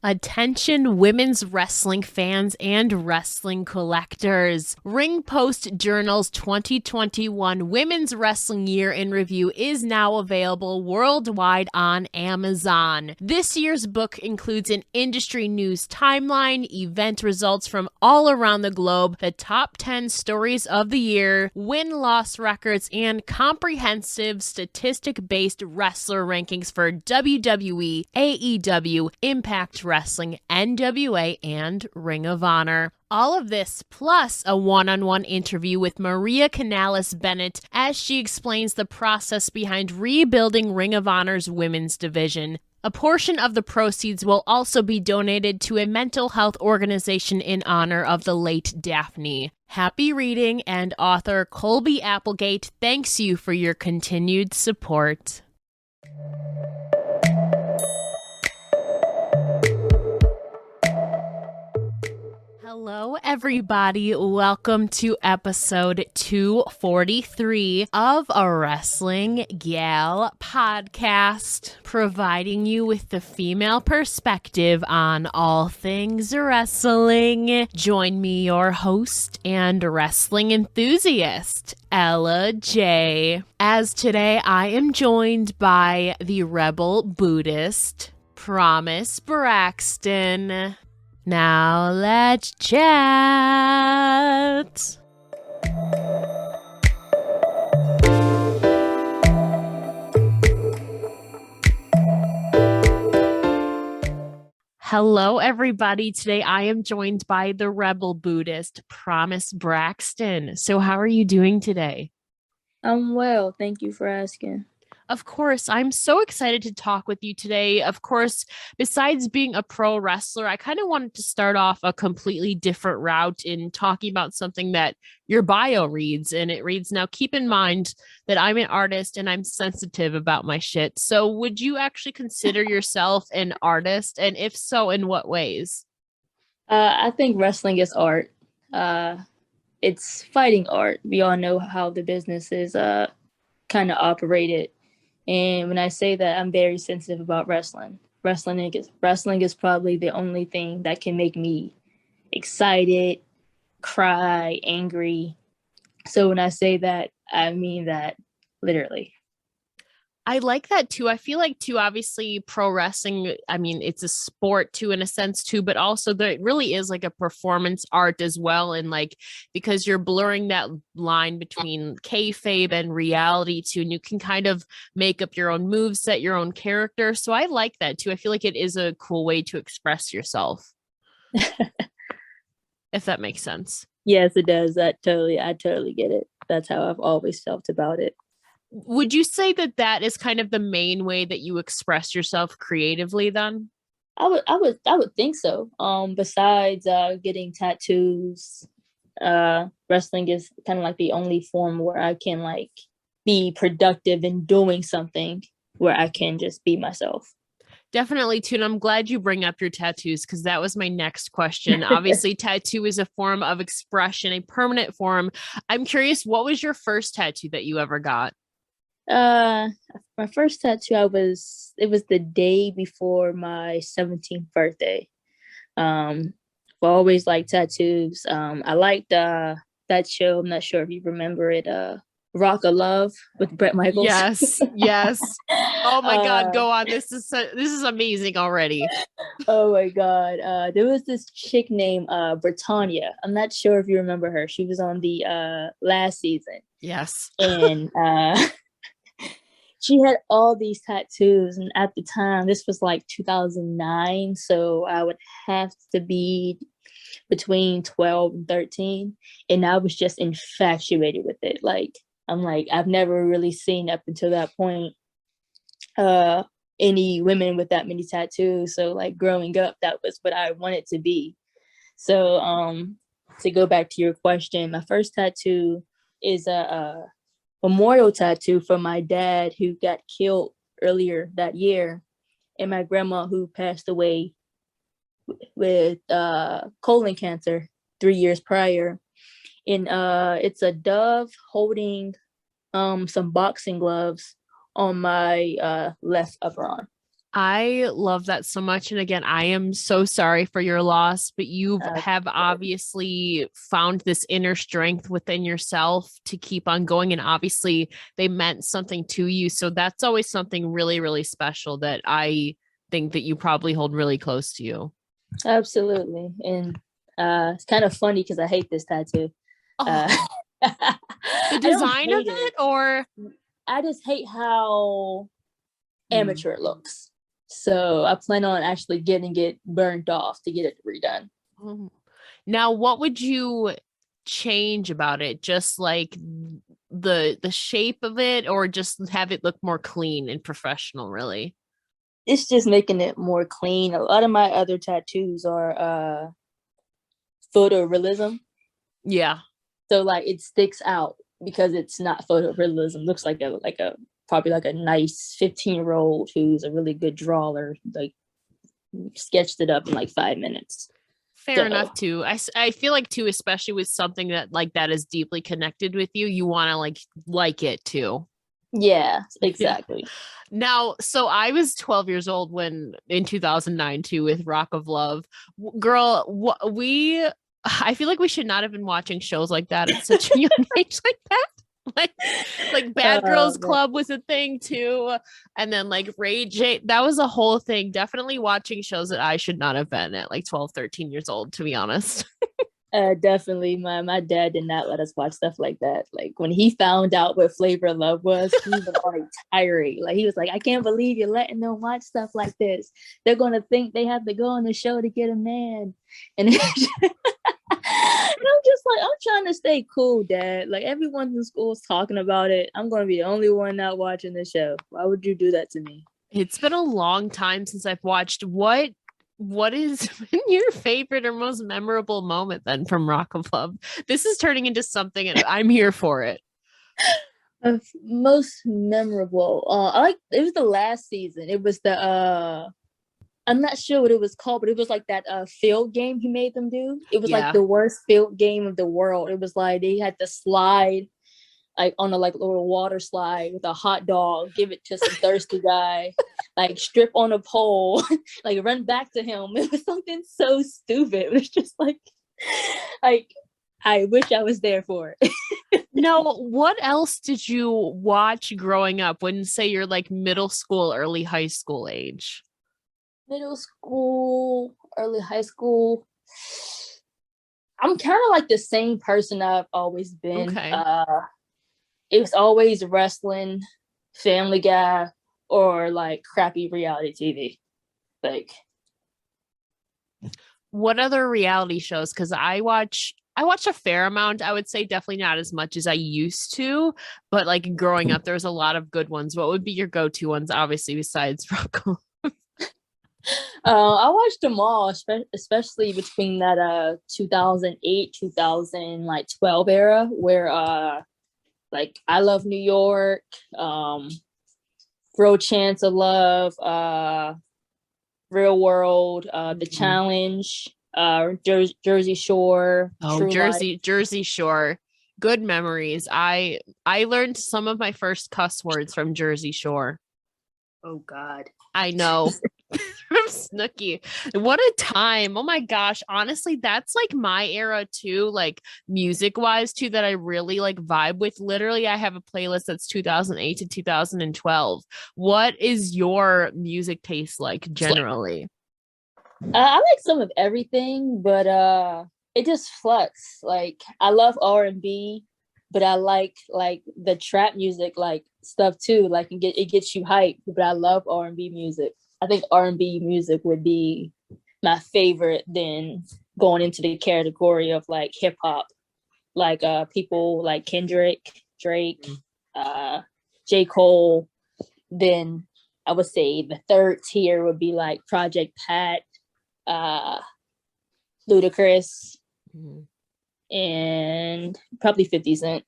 Attention women's wrestling fans and wrestling collectors. Ring Post Journal's 2021 Women's Wrestling Year in Review is now available worldwide on Amazon. This year's book includes an industry news timeline, event results from all around the globe, the top 10 stories of the year, win-loss records, and comprehensive statistic-based wrestler rankings for WWE, AEW, Impact Wrestling, NWA, and Ring of Honor. All of this plus a one-on-one interview with Maria Canales-Bennett as she explains the process behind rebuilding Ring of Honor's women's division. A portion of the proceeds will also be donated to a mental health organization in honor of the late Daphne. Happy reading, and author Colby Applegate thanks you for your continued support. Hello, everybody. Welcome to episode 243 of a Wrestling Gal podcast, providing you with the female perspective on all things wrestling. Join me, your host and wrestling enthusiast, Ella J. As today I am joined by the Rebel Buddhist, Promise Braxton. Now let's chat. Hello, everybody. Today I am joined by the Rebel Buddhist, Promise Braxton. So how are you doing today? I'm well. Thank you for asking. Of course, I'm so excited to talk with you today. Of course, besides being a pro wrestler, I kind of wanted to start off a completely different route in talking about something that your bio reads. And it reads, now keep in mind that I'm an artist and I'm sensitive about my shit. So would you actually consider yourself an artist? And if so, in what ways? I think wrestling is art. It's fighting art. We all know how the business is kind of operated. And when I say that, I'm very sensitive about wrestling. Wrestling is probably the only thing that can make me excited, cry, angry. So when I say that, I mean that literally. I like that too. I feel like too, obviously pro wrestling, I mean, it's a sport too, in a sense too, but also there really is like a performance art as well. And like, because you're blurring that line between kayfabe and reality too, and you can kind of make up your own moves, set your own character. So I like that too. I feel like it is a cool way to express yourself. If that makes sense. Yes, it does. I totally get it. That's how I've always felt about it. Would you say that that is kind of the main way that you express yourself creatively then? I would think so. Besides getting tattoos, wrestling is kind of like the only form where I can like be productive in doing something where I can just be myself. Definitely too. And I'm glad you bring up your tattoos because that was my next question. Obviously, tattoo is a form of expression, a permanent form. I'm curious, what was your first tattoo that you ever got? My first tattoo, it was the day before my 17th birthday. I always liked tattoos. I liked that show. I'm not sure if you remember it. Rock of Love with Bret Michaels. Yes, yes. Oh my God, go on. This is amazing already. Oh my God. There was this chick named Britannia. I'm not sure if you remember her. She was on the last season. Yes. And she had all these tattoos, and at the time, this was like 2009, so I would have to be between 12 and 13, and I was just infatuated with it. Like, I'm like, I've never really seen up until that point any women with that many tattoos. So like growing up, that was what I wanted to be. So to go back to your question, my first tattoo is a memorial tattoo for my dad who got killed earlier that year, and my grandma who passed away with colon cancer 3 years prior. And it's a dove holding some boxing gloves on my left upper arm. I love that so much. And again, I am so sorry for your loss, but you Uh, have obviously found this inner strength within yourself to keep on going. And obviously, they meant something to you. So that's always something really, really special that I think that you probably hold really close to you. Absolutely. And it's kind of funny because I hate this tattoo. Uh, Oh, I the don't design of hate it. it, or I just hate how mm, amateur it looks. So I plan on actually getting it burned off to get it redone. oh. Now, what would you change about it? Just like the shape of it, or just have it look more clean and professional, really? It's just making it more clean. A lot of my other tattoos are photorealism. Yeah. So like it sticks out because it's not photorealism. Looks like a probably like a nice 15-year-old who's a really good drawer, like sketched it up in like 5 minutes. Fair So enough too. I feel like too, especially with something that like that is deeply connected with you, you want to like it too. yeah, Yeah. exactly. Now, so I was 12 years old when in 2009 too with Rock of Love. Girl, we I feel like we should not have been watching shows like that at such a young age like that. Like like Bad Girls Man. Club was a thing too. And then like Ray J, that was a whole thing. Definitely watching shows that I should not have been at like 12, 13 years old, to be honest. Definitely, my dad did not let us watch stuff like that. Like when he found out what Flavor of Love was, he was on a tirade. Like he was like, "I can't believe you're letting them watch stuff like this. They're gonna think they have to go on the show to get a man." And, and I'm just like, I'm trying to stay cool, Dad. Like everyone in school is talking about it. I'm gonna be the only one not watching the show. Why would you do that to me? It's been a long time since I've watched what is your favorite or most memorable moment then from Rock of Love? This is turning into something and I'm here for it. Most memorable. I like it was the last season. It was the I'm not sure what it was called, but it was like that field game he made them do. It was like Yeah. the worst field game of the world. It was like they had to slide like on a like little water slide with a hot dog, give it to some thirsty guy, like strip on a pole, like run back to him. It was something so stupid. It was just like I wish I was there for it. No, what else did you watch growing up when say you're like middle school, early high school age? Middle school, early high school. I'm kind of like the same person I've always been. Okay. It was always wrestling, Family Guy, or like crappy reality TV. Like, What other reality shows? Because I watch a fair amount. I would say definitely not as much as I used to, but like growing up, there was a lot of good ones. What would be your go-to ones, obviously, besides Rocco? I watched them all, especially between that 2008 2012 era, where like I Love New York, Real Chance of Love, Real World, The Challenge, Jersey Shore, Oh, True Life. Jersey Shore. Good memories. I learned some of my first cuss words from Jersey Shore. Oh God. I know. From Snooki. What a time. Oh my gosh. Honestly, that's like my era too, like music wise too, that I really like vibe with. Literally, I have a playlist that's 2008 to 2012. What is your music taste like generally? I like some of everything, but it just flux. Like I love R&B, but I like the trap music like stuff too. Like it gets you hyped, but I love R&B music. I think R&B music would be my favorite than going into the category of like hip hop. Like people like Kendrick, Drake, uh J. Cole. Then I would say the third tier would be like Project Pat, uh Ludacris, Mhm. and probably 50 Cent.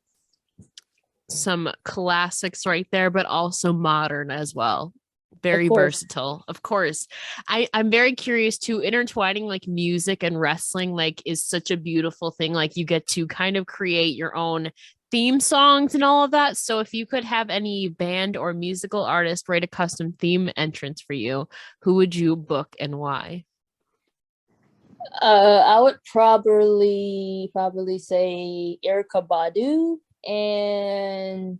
Some classics right there, but also modern as well. Of Very course. versatile, of course. I'm very curious too. Intertwining like music and wrestling like is such a beautiful thing. Like you get to kind of create your own theme songs and all of that. So if you could have any band or musical artist write a custom theme entrance for you, who would you book and why? I would probably say Erica Badu and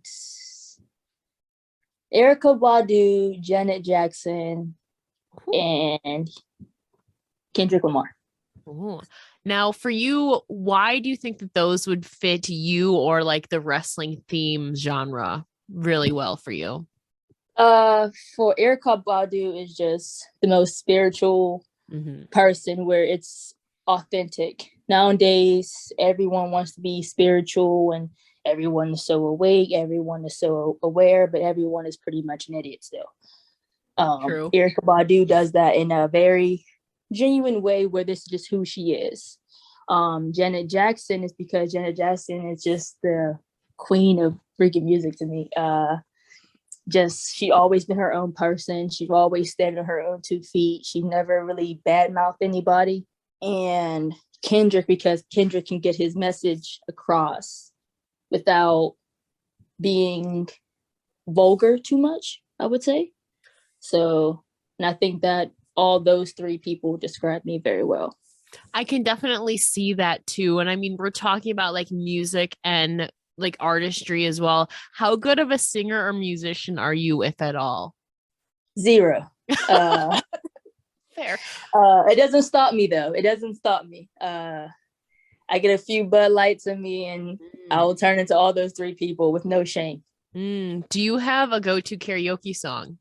Janet Jackson, and Kendrick Lamar. Ooh. Now, for you, why do you think that those would fit you or like the wrestling theme genre really well for you? For Erica Badu is just the most spiritual person, where it's authentic. Nowadays, everyone wants to be spiritual and everyone is so awake, everyone is so aware, but everyone is pretty much an idiot still. True. Erica Badu does that in a very genuine way, where this is just who she is. Janet Jackson is because Janet Jackson is just the queen of freaking music to me. Just she always been her own person. She's always standing on her own 2 feet. She never really badmouthed anybody. And Kendrick, because Kendrick can get his message across without being vulgar too much, I would say. So, and I think that all those three people describe me very well. I can definitely see that too. And I mean, we're talking about like music and like artistry as well. How good of a singer or musician are you, if at all? 0. Fair. It doesn't stop me though. It doesn't stop me. I get a few Bud Lights in me and I will turn into all those three people with no shame. Do you have a go-to karaoke song?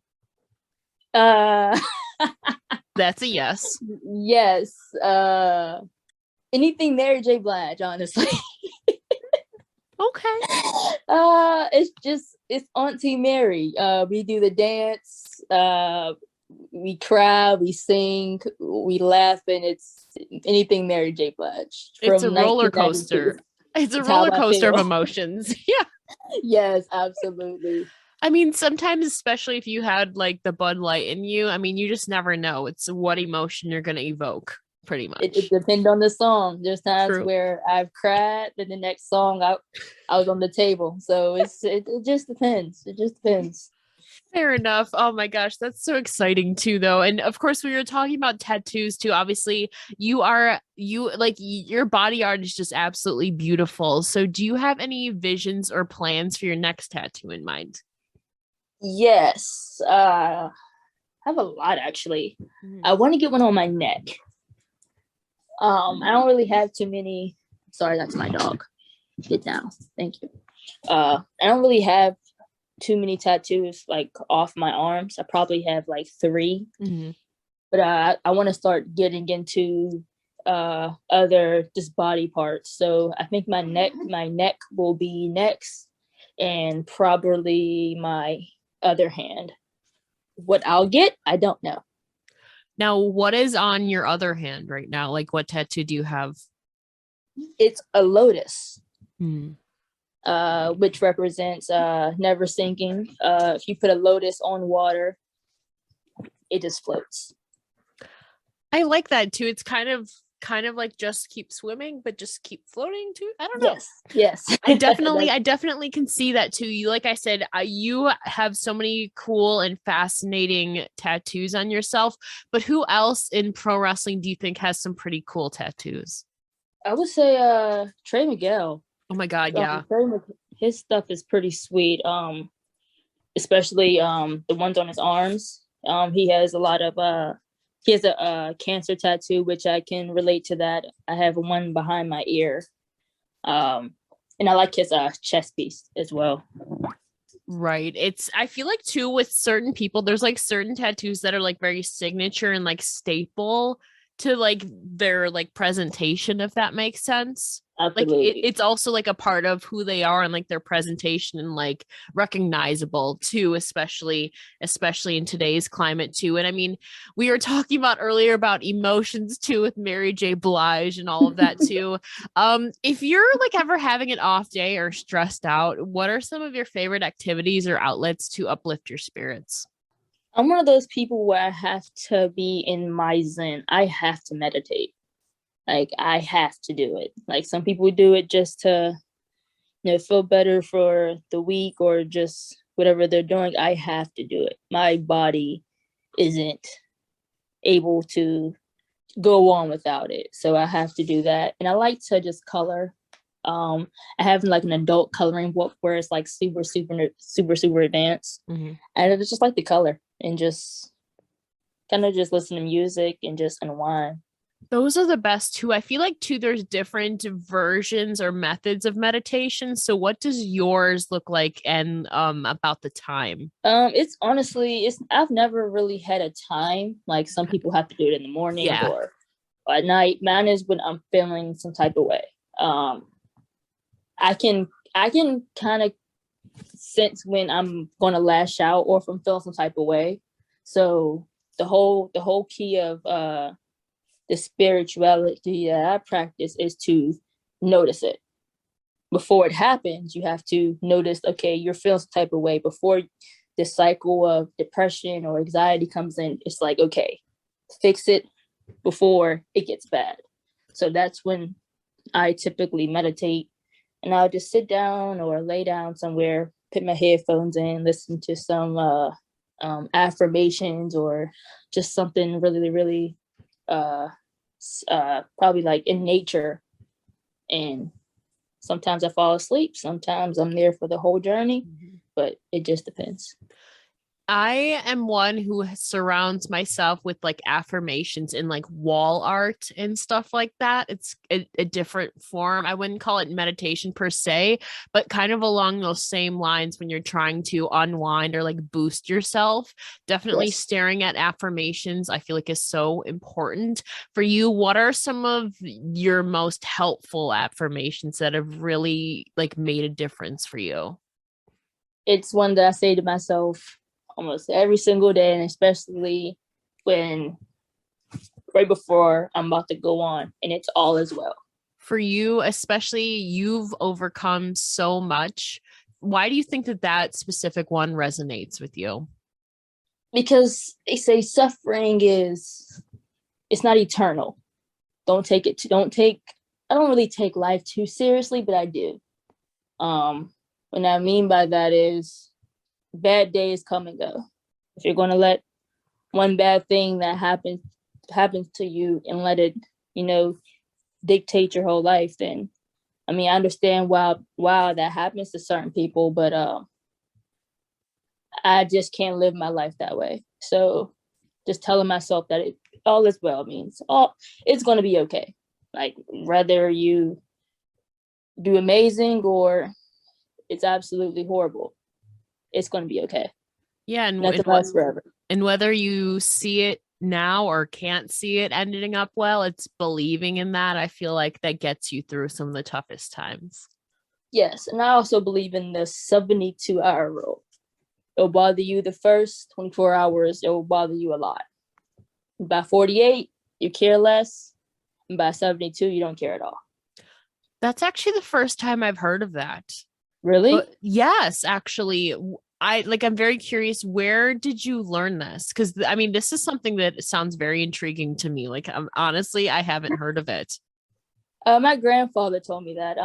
That's a yes. Yes. Anything Mary J. Blige, honestly. Okay. It's Auntie Mary. We do the dance, we cry, we sing, we laugh, and it's anything Mary J. Blige. It's a roller coaster. It's a roller coaster of emotions. Yeah. Yes, absolutely. I mean, sometimes, especially if you had like the Bud Light in you, I mean, you just never know. It's what emotion you're going to evoke, pretty much. It depends on the song. There's times where I've cried, and the next song I was on the table. So it just depends. It just depends. Fair enough. Oh my gosh, that's so exciting too, though. And of course, we were talking about tattoos too. Obviously, your body art is just absolutely beautiful. So, do you have any visions or plans for your next tattoo in mind? Yes, I have a lot actually. I want to get one on my neck. I don't really have too many. Sorry, that's my dog. Get down. Thank you. I don't really have too many tattoos like off my arms. I probably have like 3. But I want to start getting into other just body parts. So I think my neck will be next, and probably my other hand. What I'll get, I don't know. Now, what is on your other hand right now? Like, what tattoo do you have? It's a lotus, which represents never sinking. If you put a lotus on water, it just floats. I like that too. It's kind of like just keep swimming, but just keep floating too. I don't know. Yes. I definitely can see that too. You, like I said, you have so many cool and fascinating tattoos on yourself, but who else in pro wrestling do you think has some pretty cool tattoos? I would say Trey Miguel. Oh my God, yeah. His stuff is pretty sweet. Especially the ones on his arms. He has a lot of he has a cancer tattoo, which I can relate to that. I have one behind my ear. And I like his chest piece as well. Right. I feel like too with certain people, there's like certain tattoos that are like very signature and like staple to like their like presentation, if that makes sense. Absolutely. Like it's also like a part of who they are and like their presentation and like recognizable too, especially in today's climate too. And I mean, we were talking about earlier about emotions too with Mary J. Blige and all of that too. If you're like ever having an off day or stressed out, what are some of your favorite activities or outlets to uplift your spirits? I'm one of those people where I have to be in my zen. I have to meditate. Like I have to do it. Like some people do it just to feel better for the week or just whatever they're doing, I have to do it. My body isn't able to go on without it. So I have to do that. And I like to just color. I have like an adult coloring book where it's like super advanced. And I just like the color and just kind of just listen to music and just unwind. Those are the best too. I feel like too, there's different versions or methods of meditation. So what does yours look like and about the time? It's honestly, I've never really had a time. Like some people have to do it in the morning Yeah. or at night. Mine is when I'm feeling some type of way. I can kind of sense when I'm gonna lash out or if I'm feeling some type of way. So the whole key of the spirituality that I practice is to notice it. Before it happens, you have to notice, okay, you're feeling some type of way. Before the cycle of depression or anxiety comes in, it's like, okay, fix it before it gets bad. So that's when I typically meditate, and I'll just sit down or lay down somewhere, put my headphones in, listen to some affirmations or just something really probably like in nature. And sometimes I fall asleep, sometimes I'm there for the whole journey, but it just depends. I am one who surrounds myself with like affirmations in like wall art and stuff like that. It's a different form. I wouldn't call it meditation per se, but kind of along those same lines when you're trying to unwind or like boost yourself. Definitely Yes. staring at affirmations, I feel like is so important. For you, what are some of your most helpful affirmations that have really like made a difference for you? It's one that I say to myself almost every single day, and especially when right before I'm about to go on, and it's all as well. For you, especially, you've overcome so much. Why do you think that that specific one resonates with you? Because they say suffering it's not eternal. I don't really take life too seriously, but I do. What I mean by that is bad days come and go. If you're going to let one bad thing that happens to you and let it, dictate your whole life, then I mean, I understand why that happens to certain people, but I just can't live my life that way. So just telling myself that all is well means it's going to be okay. Like whether you do amazing or it's absolutely horrible, it's going to be okay. Yeah, Nothing lasts forever. And whether you see it now or can't see it ending up well, it's believing in that. I feel like that gets you through some of the toughest times. Yes, and I also believe in the 72-hour rule. It'll bother you the first 24 hours, it will bother you a lot. By 48, you care less. And by 72, you don't care at all. That's actually the first time I've heard of that. Really? But yes, actually, I'm very curious, where did you learn this? Because I mean, this is something that sounds very intriguing to me. Like, honestly, I haven't heard of it. My grandfather told me that.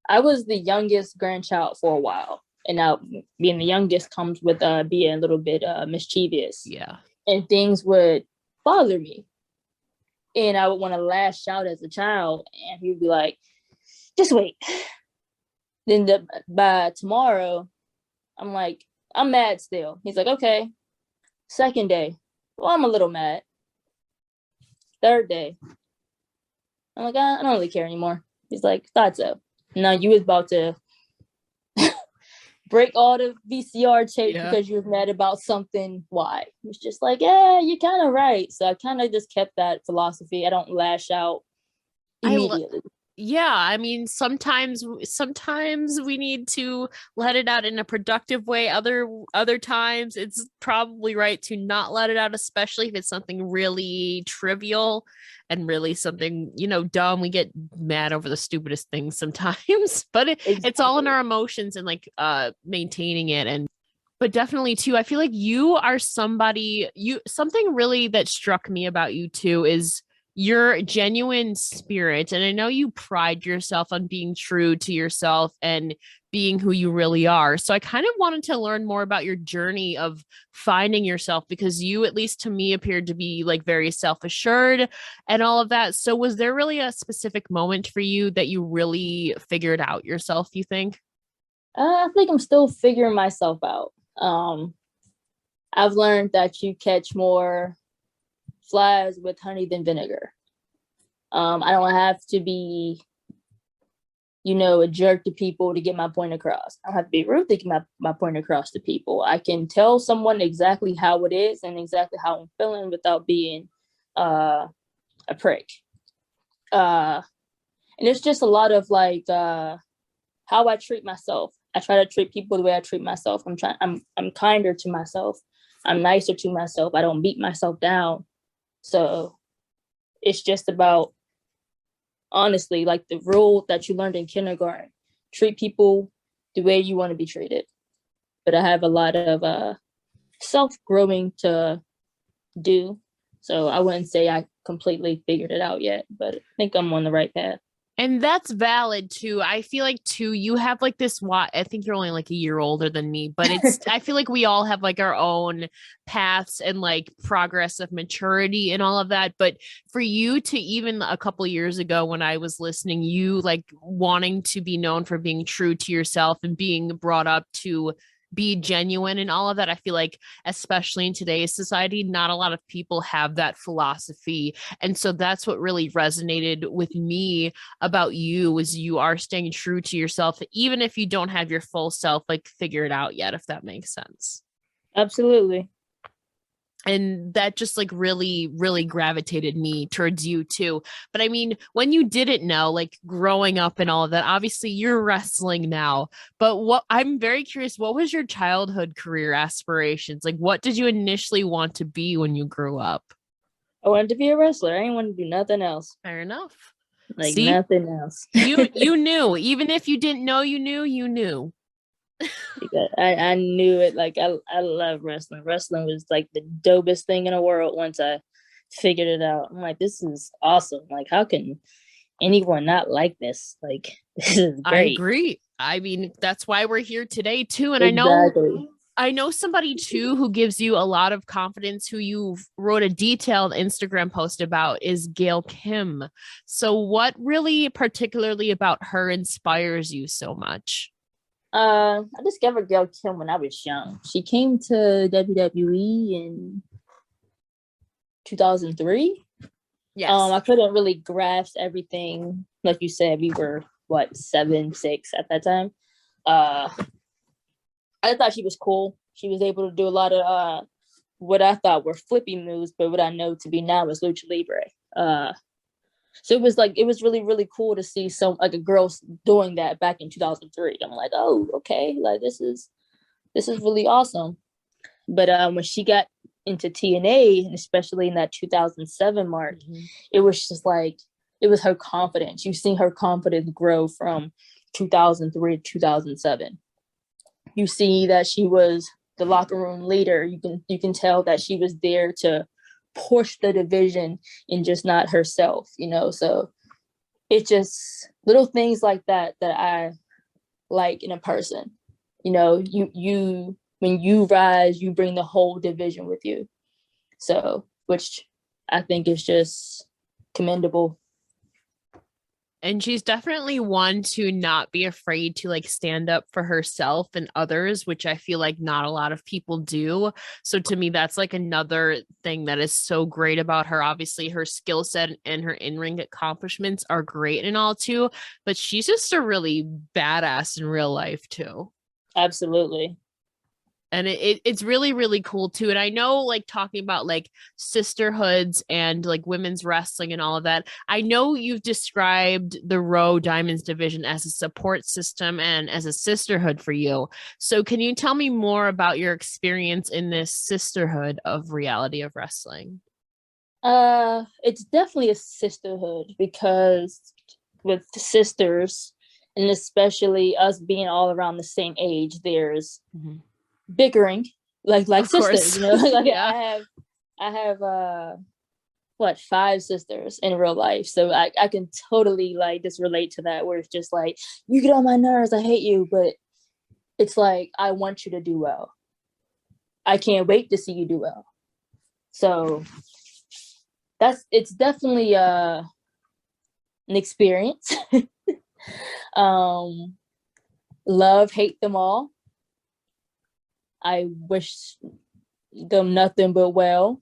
I was the youngest grandchild for a while, and now being the youngest comes with being a little bit mischievous. Yeah. And things would bother me, and I would want to lash out as a child, and he would be like, "Just wait." Then by tomorrow, I'm like, I'm mad still. He's like, okay. Second day, well, I'm a little mad. Third day, I'm like, I don't really care anymore. He's like, thought so. Now you was about to break all the VCR tape because you were mad about something. Why? It's just like, yeah, you're kind of right. So I kind of just kept that philosophy. I don't lash out immediately. Yeah, I mean, sometimes we need to let it out in a productive way. Other times it's probably right to not let it out, especially if it's something really trivial and really something, dumb. We get mad over the stupidest things sometimes, but it's all in our emotions and like maintaining it. But definitely too, I feel like you are something really that struck me about you too is your genuine spirit. And I know you pride yourself on being true to yourself and being who you really are. So I kind of wanted to learn more about your journey of finding yourself because you, at least to me, appeared to be like very self assured and all of that. So was there really a specific moment for you that you really figured out yourself, you think? I think I'm still figuring myself out. I've learned that you catch more flies with honey than vinegar. I don't have to be, a jerk to people to get my point across. I don't have to be rude to get my point across to people. I can tell someone exactly how it is and exactly how I'm feeling without being a prick. And it's just a lot of like how I treat myself. I try to treat people the way I treat myself. I'm kinder to myself. I'm nicer to myself. I don't beat myself down. So it's just about, honestly, like the rule that you learned in kindergarten: treat people the way you want to be treated. But I have a lot of self-growing to do. So I wouldn't say I completely figured it out yet, but I think I'm on the right path. And that's valid too. I feel like too, you have like this I think you're only like a year older than me, but I feel like we all have like our own paths and like progress of maturity and all of that. But for you to, even a couple of years ago when I was listening, you like wanting to be known for being true to yourself and being brought up to be genuine and all of that. I feel like, especially in today's society, not a lot of people have that philosophy. And so that's what really resonated with me about you, is you are staying true to yourself, even if you don't have your full self like figured out yet, if that makes sense. Absolutely. And that just like really, really gravitated me towards you too. But I mean, when you didn't know, like growing up and all of that, obviously you're wrestling now. But what I'm very curious, what was your childhood career aspirations? Like, what did you initially want to be when you grew up? I wanted to be a wrestler. I didn't want to do nothing else. Fair enough. Like See, nothing else. you knew, even if you didn't know, you knew. I knew it. Like I love wrestling. Wrestling was like the dopest thing in the world once I figured it out. I'm like, this is awesome. Like, how can anyone not like this? Like, this is I great. agree. I mean, that's why we're here today too. And Exactly. I know somebody too who gives you a lot of confidence, who you wrote a detailed Instagram post about, is Gail Kim. So what really particularly about her inspires you so much? I discovered Gail Kim when I was young. She came to WWE in 2003. Yes. I couldn't really grasp everything. Like you said, we were what, 7, 6 at that time. I thought she was cool. She was able to do a lot of what I thought were flippy moves, but what I know to be now is lucha libre. So it was really, really cool to see some like a girl doing that back in 2003. I'm like, oh, okay, like this is really awesome. But when she got into TNA, and especially in that 2007 mark, it was just like, it was her confidence. You've seen her confidence grow from 2003 to 2007. You see that she was the locker room leader. You can tell that she was there to push the division and just not herself, So it's just little things like that that I like in a person. You when you rise, you bring the whole division with you. So, which I think is just commendable. And she's definitely one to not be afraid to like stand up for herself and others, which I feel like not a lot of people do. So to me, that's like another thing that is so great about her. Obviously, her skill set and her in-ring accomplishments are great and all too, but she's just a really badass in real life too. Absolutely. And it's really, really cool too. And I know, like, talking about like sisterhoods and like women's wrestling and all of that, I know you've described the Row Diamonds division as a support system and as a sisterhood for you. So can you tell me more about your experience in this sisterhood of reality of wrestling? It's definitely a sisterhood because with the sisters, and especially us being all around the same age, there's bickering like Of sisters, course. like Yeah. I have 5 sisters in real life. So I can totally like just relate to that, where it's just like, you get on my nerves, I hate you, but it's like, I want you to do well. I can't wait to see you do well. So it's definitely an experience. Love, hate them all. I wish them nothing but well.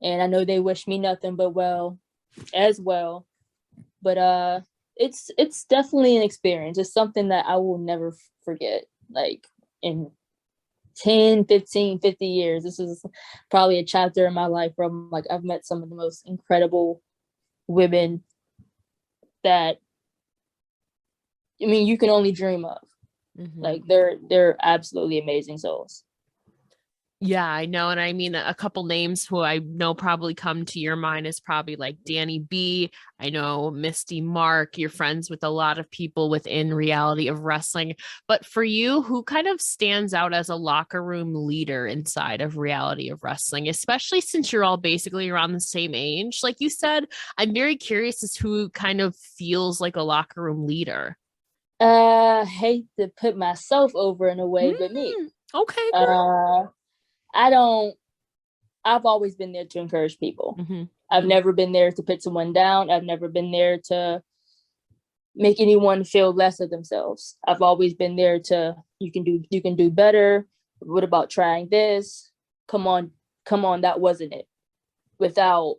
And I know they wish me nothing but well as well. But it's definitely an experience. It's something that I will never forget. Like in 10, 15, 50 years, this is probably a chapter in my life where I'm like, I've met some of the most incredible women that, I mean, you can only dream of. Like they're absolutely amazing souls. Yeah, I know. And I mean, a couple names who I know probably come to your mind is probably like Danny B. I know Misty Mark. You're friends with a lot of people within Reality of Wrestling. But for you, who kind of stands out as a locker room leader inside of Reality of Wrestling, especially since you're all basically around the same age? Like you said, I'm very curious as to who kind of feels like a locker room leader. Hate to put myself over in a way, but me. Okay, girl. I don't, I've always been there to encourage people. I've never been there to put someone down. I've never been there to make anyone feel less of themselves. I've always been there to, you can do better. What about trying this? Come on, that wasn't it. Without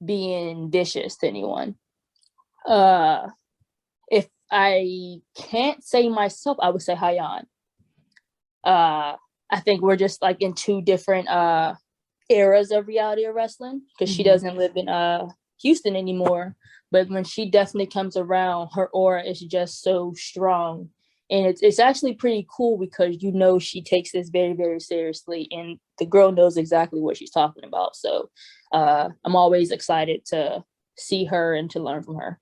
being vicious to anyone. If I can't say myself, I would say Hayan. I think we're just like in two different eras of Reality of Wrestling, because she doesn't live in Houston anymore. But when she definitely comes around, her aura is just so strong. And it's actually pretty cool, because you know she takes this very, very seriously, and the girl knows exactly what she's talking about. So I'm always excited to see her and to learn from her.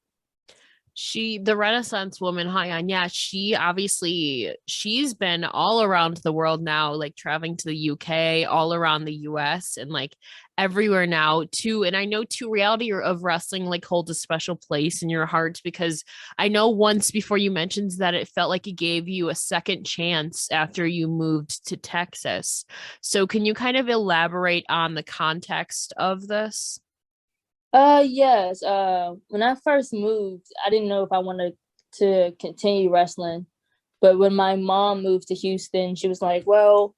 The Renaissance woman, Hayan, yeah, she's been all around the world now, like traveling to the UK, all around the US, and like everywhere now too. And I know too, Reality of Wrestling like holds a special place in your heart, because I know once before you mentioned that it felt like it gave you a second chance after you moved to Texas. So can you kind of elaborate on the context of this? Yes. When I first moved, I didn't know if I wanted to continue wrestling. But when my mom moved to Houston, she was like, well,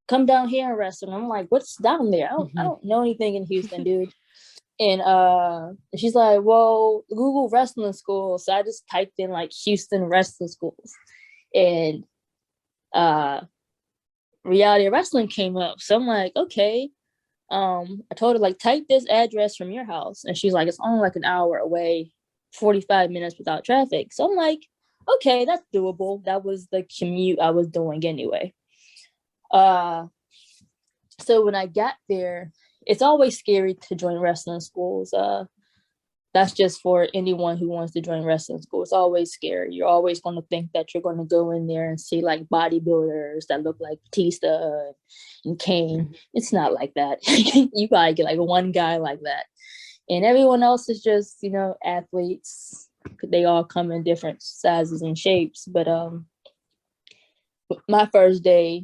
come down here and wrestle. And I'm like, what's down there? I don't know anything in Houston, dude. And she's like, well, Google wrestling school. So I just typed in like Houston wrestling schools. And Reality of Wrestling came up. So I'm like, okay. I told her, like, type this address from your house. And she's like, it's only like an hour away, 45 minutes without traffic. So I'm like, okay, that's doable. That was the commute I was doing anyway. So when I got there, it's always scary to join wrestling schools. That's just for anyone who wants to join wrestling school. It's always scary. You're always going to think that you're going to go in there and see like bodybuilders that look like Batista and Kane. It's not like that. You probably get like one guy like that. And everyone else is just, athletes. They all come in different sizes and shapes. But my first day,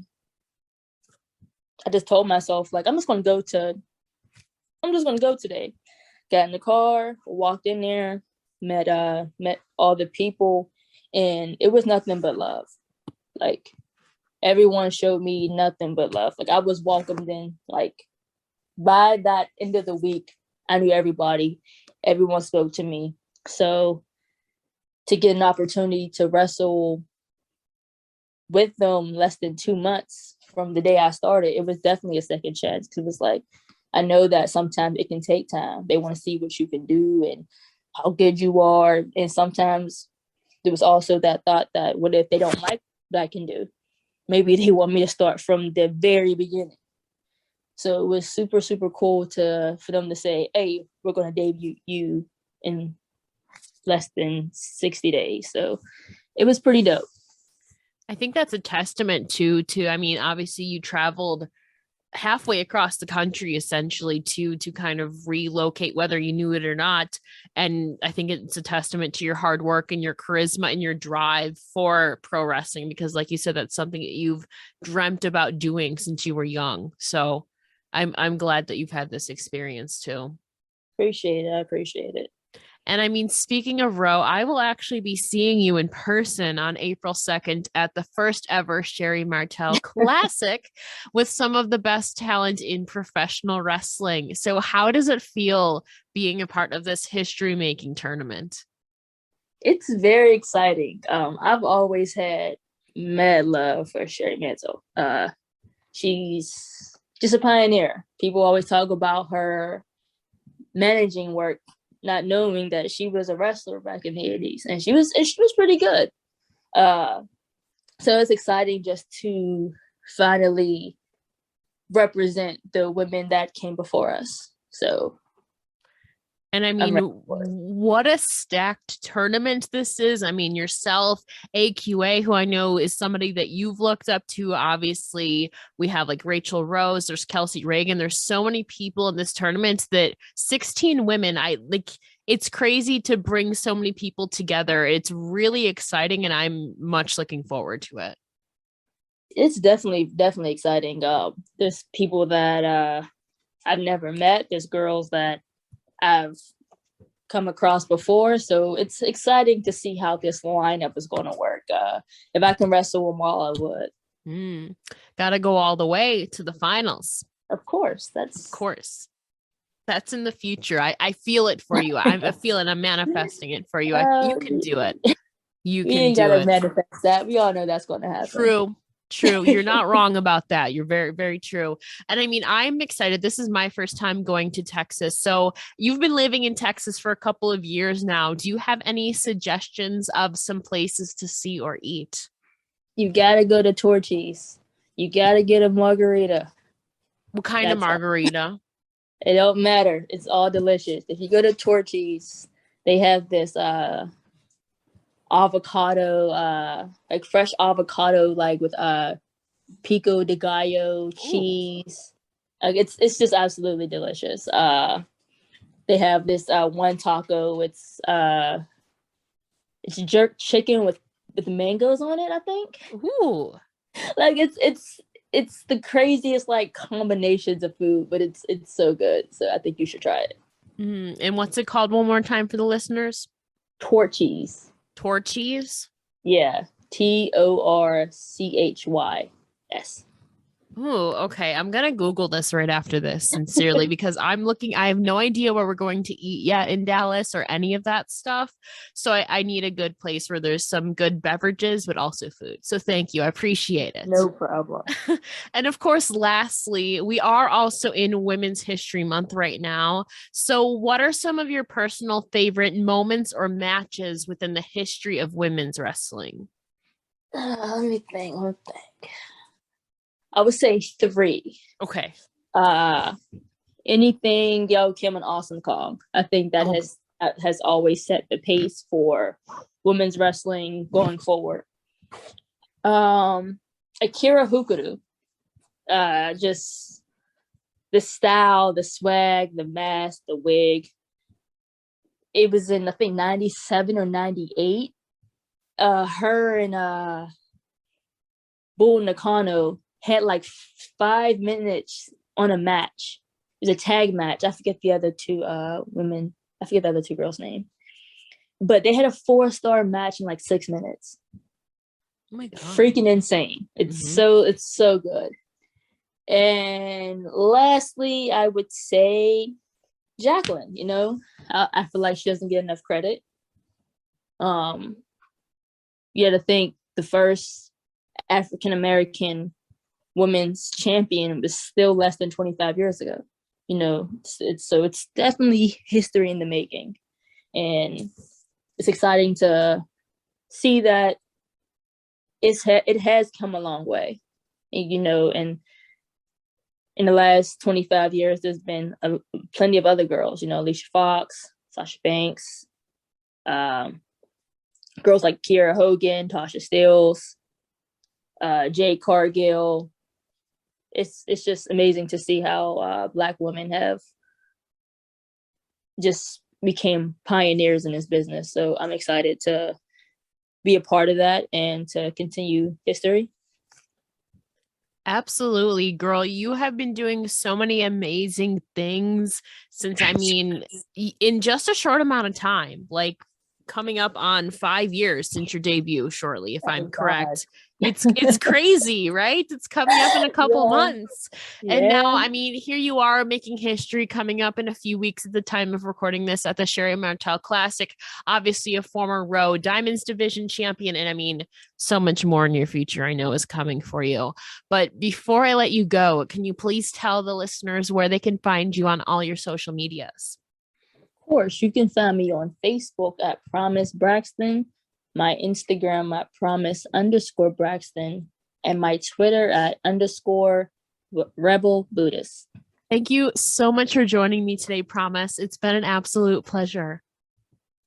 I just told myself, like, I'm just going to go today. Got in the car, walked in there, met all the people, and it was nothing but love. Like, everyone showed me nothing but love. Like, I was welcomed in. Like, by that end of the week, I knew everybody. Everyone spoke to me. So to get an opportunity to wrestle with them less than 2 months from the day I started, it was definitely a second chance, because it was like, I know that sometimes it can take time. They want to see what you can do and how good you are. And sometimes there was also that thought that, what if they don't like what I can do? Maybe they want me to start from the very beginning. So it was super, super cool for them to say, hey, we're going to debut you in less than 60 days. So it was pretty dope. I think that's a testament to, I mean, obviously you traveled halfway across the country essentially to kind of relocate whether you knew it or not. And I think it's a testament to your hard work and your charisma and your drive for pro wrestling, because like you said, that's something that you've dreamt about doing since you were young. So I'm glad that you've had this experience too. Appreciate it. I appreciate it. And I mean, speaking of Roe, I will actually be seeing you in person on April 2nd at the first ever Sherri Martel Classic with some of the best talent in professional wrestling. So, how does it feel being a part of this history making tournament? It's very exciting. I've always had mad love for Sherri Martel. She's just a pioneer. People always talk about her managing work, not knowing that she was a wrestler back in the 80s, and she was pretty good. So it's exciting just to finally represent the women that came before us. So, and I mean, what a stacked tournament this is. I mean, yourself, AQA, who I know is somebody that you've looked up to. Obviously, we have like Rachel Rose, there's Kelsey Reagan. There's so many people in this tournament, that 16 women. It's crazy to bring so many people together. It's really exciting, and I'm much looking forward to it. It's definitely exciting. There's people that I've never met. There's girls that I've come across before. So it's exciting to see how this lineup is going to work. If I can wrestle them all, I would. Gotta go all the way to the finals. Of course. That's in the future. I feel it for you. I'm manifesting it for you. You can do it. You can do it. Manifest that. We all know that's going to happen. True. You're not wrong about that. You're very, very true. And I mean, I'm excited. This is my first time going to Texas. So you've been living in Texas for a couple of years now. Do you have any suggestions of some places to see or eat? You got to go to Torchy's. You got to get a margarita. What kind of margarita? It don't matter. It's all delicious. If you go to Torchy's, they have this avocado, like fresh avocado, like with pico de gallo cheese. Like it's just absolutely delicious. They have this one taco. It's jerk chicken with mangoes on it, I think. Ooh. Like it's the craziest like combinations of food, but it's so good. So I think you should try it. And what's it called one more time for the listeners? Torchy's. Torchy's? Yeah. Torchys. Oh, okay. I'm going to Google this right after this, sincerely, because I have no idea where we're going to eat yet in Dallas or any of that stuff. So I need a good place where there's some good beverages, but also food. So thank you. I appreciate it. No problem. And of course, lastly, we are also in Women's History Month right now. So what are some of your personal favorite moments or matches within the history of women's wrestling? Let me think. I would say 3. Okay. Anything Gail Kim and Awesome Kong. I think that has always set the pace for women's wrestling going forward. Akira Hikaru. Just the style, the swag, the mask, the wig. It was in, I think, 97 or 98. Her and Bull Nakano had like 5 minutes on a match. It was a tag match. I forget the other two women. I forget the other two girls' name. But they had a 4-star match in like 6 minutes. Oh my God. Freaking insane. It's so good. And lastly, I would say Jacqueline. You know, I feel like she doesn't get enough credit. You had to think the first African American women's champion was still less than 25 years ago. You know, it's definitely history in the making, and it's exciting to see that it has come a long way. And, you know, and in the last 25 years, there's been plenty of other girls. You know, Alicia Fox, Sasha Banks, girls like Kiera Hogan, Tasha Steelz, Jade Cargill. it's just amazing to see how Black women have just became pioneers in this business. So I'm excited to be a part of that and to continue history. Absolutely, girl. You have been doing so many amazing things since, I mean, in just a short amount of time, like coming up on 5 years since your debut, shortly, if I'm Oh, God. correct. It's crazy, right? It's coming up in a couple Yeah, months. And now, yeah. I mean, here you are making history, coming up in a few weeks at the time of recording this at the Sherri Martel Classic. Obviously, a former row Diamonds Division champion. And I mean, so much more in your future, I know, is coming for you. But before I let you go, can you please tell the listeners where they can find you on all your social medias? Of course, you can find me on Facebook at Promise Braxton, my Instagram at Promise_Braxton, and my Twitter at _Rebel Buddhist. Thank you so much for joining me today, Promise. It's been an absolute pleasure.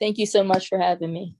Thank you so much for having me.